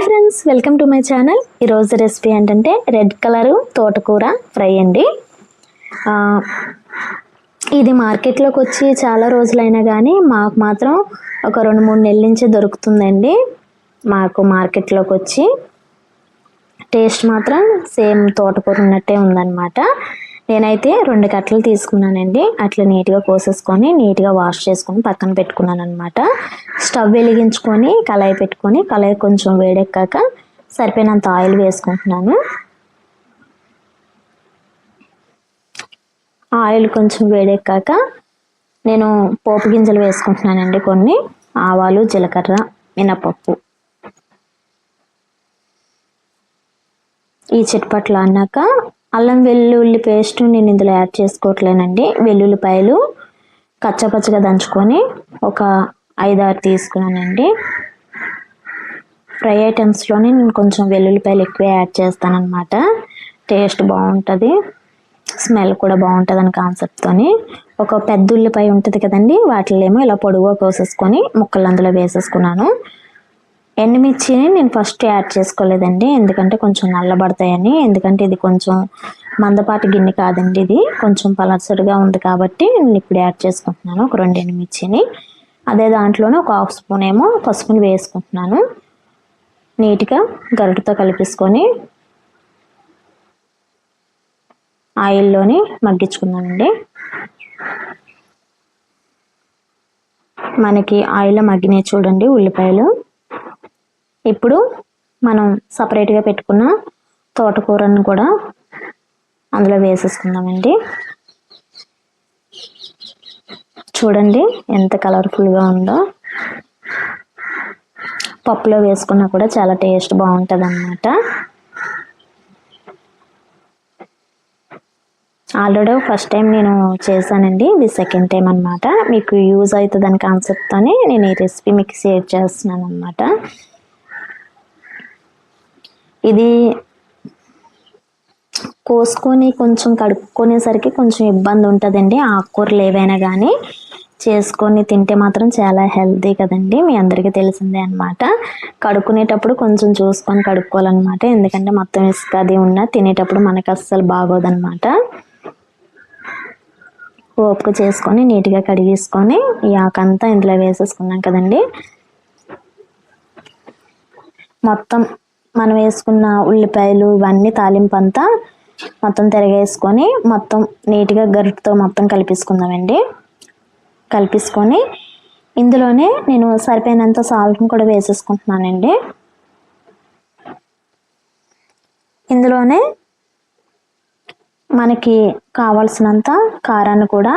Friends, welcome to my channel. ఈరోజు recipe ఏంటంటే red colour తోటకూర ఫ్రై అండి. ఇది మార్కెట్లోకి వచ్చి చాలా రోజులైనా కానీ మాకు మాత్రం ఒక 2-3 నెలల నుంచి దొరుకుతుందండి. మాకు మార్కెట్లోకి వచ్చి టేస్ట్ మాత్రం సేమ్ తోటకూర ఉన్నట్టే ఉందన్నమాట. నేనైతే 2 కట్టలు తీసుకున్నానండి. అట్లా నీట్గా కోసేసుకొని నీట్గా వాష్ చేసుకొని పక్కన పెట్టుకున్నాను అనమాట. స్టవ్ వెలిగించుకొని కళాయి పెట్టుకొని కళాయి కొంచెం వేడెక్కాక సరిపోయినంత ఆయిల్ వేసుకుంటున్నాను. ఆయిల్ కొంచెం వేడెక్కాక నేను పోపు గింజలు వేసుకుంటున్నానండి. కొన్ని ఆవాలు, జీలకర్ర, మినపప్పు ఈ చిట్పట్లు అన్నాక అల్లం వెల్లుల్లి పేస్ట్ నేను ఇందులో యాడ్ చేసుకోవట్లేనండి. వెల్లుల్లిపాయలు కచ్చపచ్చగా దంచుకొని ఒక 5-6 తీసుకున్నానండి. ఫ్రై ఐటమ్స్లోనే నేను కొంచెం వెల్లుల్లిపాయలు ఎక్కువ యాడ్ చేస్తానన్నమాట. టేస్ట్ బాగుంటుంది, స్మెల్ కూడా బాగుంటుంది అని కాన్సెప్ట్తోని ఒక పెద్ద ఉల్లిపాయ ఉంటుంది కదండి, వాటిలో ఇలా పొడుగుగా కోసేసుకొని ముక్కలు అందులో వేసేసుకున్నాను. ఎండుమిర్చిని నేను ఫస్ట్ యాడ్ చేసుకోలేదండి, ఎందుకంటే కొంచెం నల్లబడతాయని. ఎందుకంటే ఇది కొంచెం మందపాటి గిన్నె కాదండి, ఇది కొంచెం పలసరిగా ఉంది కాబట్టి నేను ఇప్పుడు యాడ్ చేసుకుంటున్నాను ఒక 2 ఎండుమిర్చిని. అదే దాంట్లోనే ఒక 1/2 స్పూన్ ఏమో పసుపుని వేసుకుంటున్నాను. నీట్గా గరిటతో కలిపేసుకొని ఆయిల్లోని మగ్గించుకున్నానండి. మనకి ఆయిల్లో మగ్గినాయి చూడండి ఉల్లిపాయలు. ఇప్పుడు మనం సపరేట్గా పెట్టుకున్న తోటకూరను కూడా అందులో వేసేసుకుందామండి. చూడండి ఎంత కలర్ఫుల్గా ఉందో. పప్పులో వేసుకున్నా కూడా చాలా టేస్ట్ బాగుంటుంది అన్నమాట. ఆల్రెడీ ఫస్ట్ టైం నేను చేశానండి, ఇది సెకండ్ టైం అనమాట. మీకు యూజ్ అవుతుందని కాన్సెప్ట్తోనే నేను ఈ రెసిపీ మీకు షేర్ చేస్తున్నాను అనమాట. ఇది కోసుకొని కొంచెం కడుక్కునేసరికి కొంచెం ఇబ్బంది ఉంటుందండి. ఆకుకూరలు ఏవైనా కానీ చేసుకొని తింటే మాత్రం చాలా హెల్తీ కదండి, మీ అందరికీ తెలిసిందే అనమాట. కడుక్కునేటప్పుడు కొంచెం చూసుకొని కడుక్కోవాలన్నమాట, ఎందుకంటే మొత్తం ఇసుక అది ఉన్నా తినేటప్పుడు మనకు అస్సలు బాగోదన్నమాట. ఓపిక చేసుకొని నీట్గా కడిగేసుకొని ఈ ఆకంతా ఇందులో వేసేసుకున్నాం కదండి. మొత్తం మనం వేసుకున్న ఉల్లిపాయలు ఇవన్నీ తాలింపు అంతా మొత్తం తిరగేసుకొని మొత్తం నీట్గా గరిటతో మొత్తం కలిపేసుకుందామండి. కలిపేసుకొని ఇందులోనే నేను సరిపోయినంత సాల్ట్ని కూడా వేసేసుకుంటున్నానండి. ఇందులోనే మనకి కావాల్సినంత కారాన్ని కూడా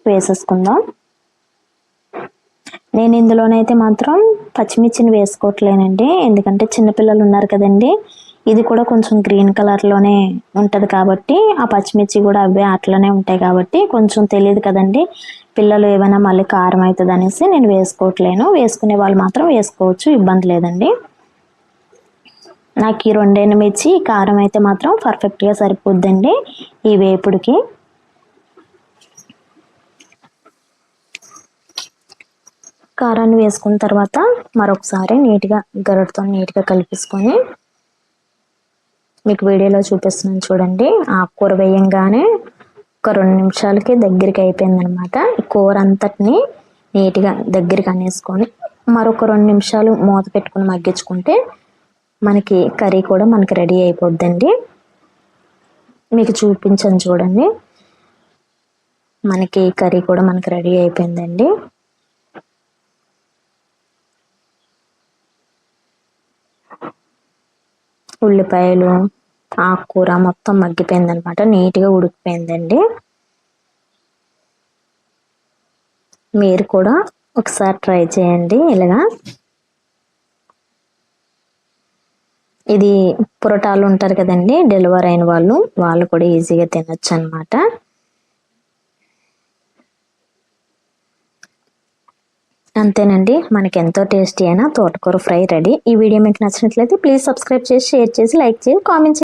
వేసేసుకుందాం. నేను ఇందులోనైతే మాత్రం పచ్చిమిర్చిని వేసుకోవట్లేనండి, ఎందుకంటే చిన్నపిల్లలు ఉన్నారు కదండి. ఇది కూడా కొంచెం గ్రీన్ కలర్లోనే ఉంటుంది కాబట్టి ఆ పచ్చిమిర్చి కూడా అవే అట్లనే ఉంటాయి కాబట్టి కొంచెం తెలియదు కదండి, పిల్లలు ఏమైనా మళ్ళీ కారం అవుతుంది అనేసి నేను వేసుకోవట్లేను. వేసుకునే వాళ్ళు మాత్రం వేసుకోవచ్చు, ఇబ్బంది లేదండి. నాకు ఈ 2 ఎండుమిర్చి కారం అయితే మాత్రం పర్ఫెక్ట్గా సరిపోద్దండి ఈ వేపుడికి. కారాన్ని వేసుకున్న తర్వాత మరొకసారి నీట్గా గరిటతో నీట్గా కలిపేసుకొని మీకు వీడియోలో చూపిస్తున్నాను చూడండి. ఆకుకూర వేయంగానే ఒక 2 నిమిషాలకి దగ్గరికి అయిపోయిందనమాట. ఈ కూర అంతటిని నీట్గా దగ్గరికి అనేసుకొని మరొక 2 నిమిషాలు మూత పెట్టుకుని మగ్గించుకుంటే మనకి కర్రీ కూడా మనకి రెడీ అయిపోద్దండి. మీకు చూపించాను చూడండి, మనకి కర్రీ కూడా మనకి రెడీ అయిపోయిందండి. ఉల్లిపాయలు, ఆకుకూర మొత్తం మగ్గిపోయింది అనమాట, నీట్గా ఉడికిపోయిందండి. మీరు కూడా ఒకసారి ట్రై చేయండి ఇలాగా. ఇది పురటాలు ఉంటారు కదండి, డెలివరీ అయిన వాళ్ళు కూడా ఈజీగా తినొచ్చు అనమాట. అంతేనండి, మనకి ఎంతో టేస్టీ అయిన తోటకూర ఫ్రై రెడీ. ఈ వీడియో మీకు నచ్చినట్లయితే ప్లీజ్ సబ్స్క్రైబ్ చేసి, షేర్ చేసి, లైక్ చేసి, కామెంట్ చేసి